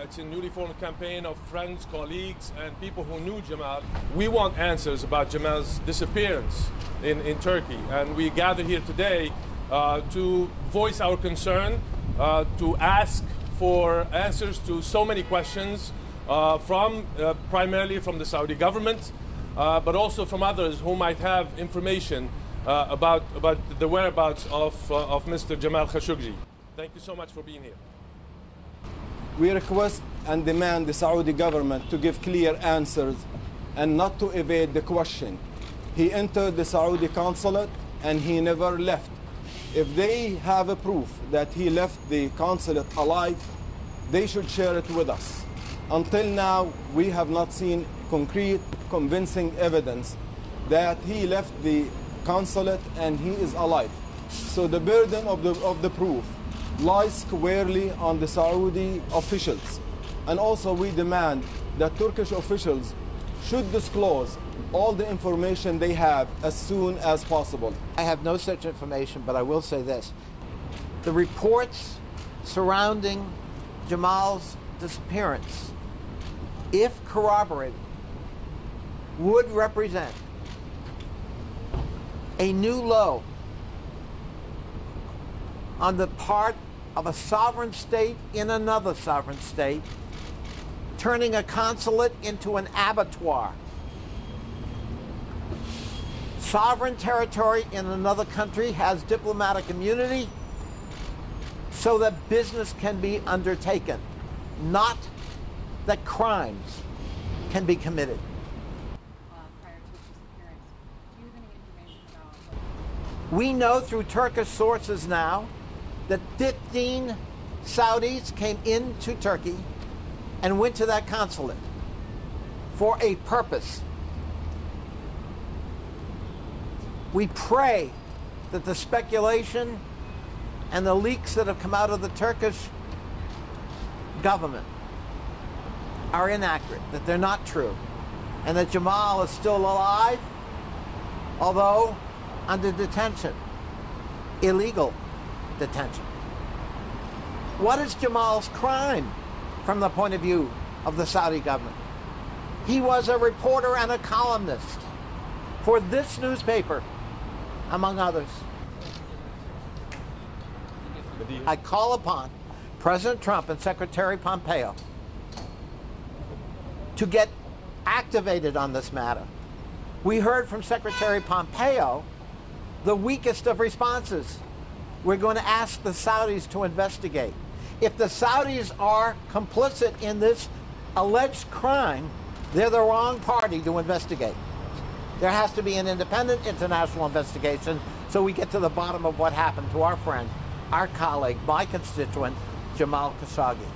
It's a newly formed campaign of friends, colleagues, and people who knew Jamal. We want answers about Jamal's disappearance in Turkey, and we gather here today to voice our concern, to ask for answers to so many questions primarily from the Saudi government, but also from others who might have information about the whereabouts of Mr. Jamal Khashoggi. Thank you so much for being here. We request and demand the Saudi government to give clear answers and not to evade the question. He entered the Saudi consulate and he never left. If they have a proof that he left the consulate alive, they should share it with us. Until now, we have not seen concrete, convincing evidence that he left the consulate and he is alive. So the burden of the proof lies squarely on the Saudi officials. And also we demand that Turkish officials should disclose all the information they have as soon as possible. I have no such information, but I will say this. The reports surrounding Jamal's disappearance, if corroborated, would represent a new low on the part of a sovereign state in another sovereign state, turning a consulate into an abattoir. Sovereign territory in another country has diplomatic immunity so that business can be undertaken, not that crimes can be committed. Prior to his disappearance, do you have any information about? We know through Turkish sources now that 15 Saudis came into Turkey and went to that consulate for a purpose. We pray that the speculation and the leaks that have come out of the Turkish government are inaccurate, that they're not true, and that Jamal is still alive, although under detention, illegal detention. What is Jamal's crime from the point of view of the Saudi government? He was a reporter and a columnist for this newspaper, among others. I call upon President Trump and Secretary Pompeo to get activated on this matter. We heard from Secretary Pompeo the weakest of responses. We're going to ask the Saudis to investigate. If the Saudis are complicit in this alleged crime, they're the wrong party to investigate. There has to be an independent international investigation so we get to the bottom of what happened to our friend, our colleague, my constituent, Jamal Khashoggi.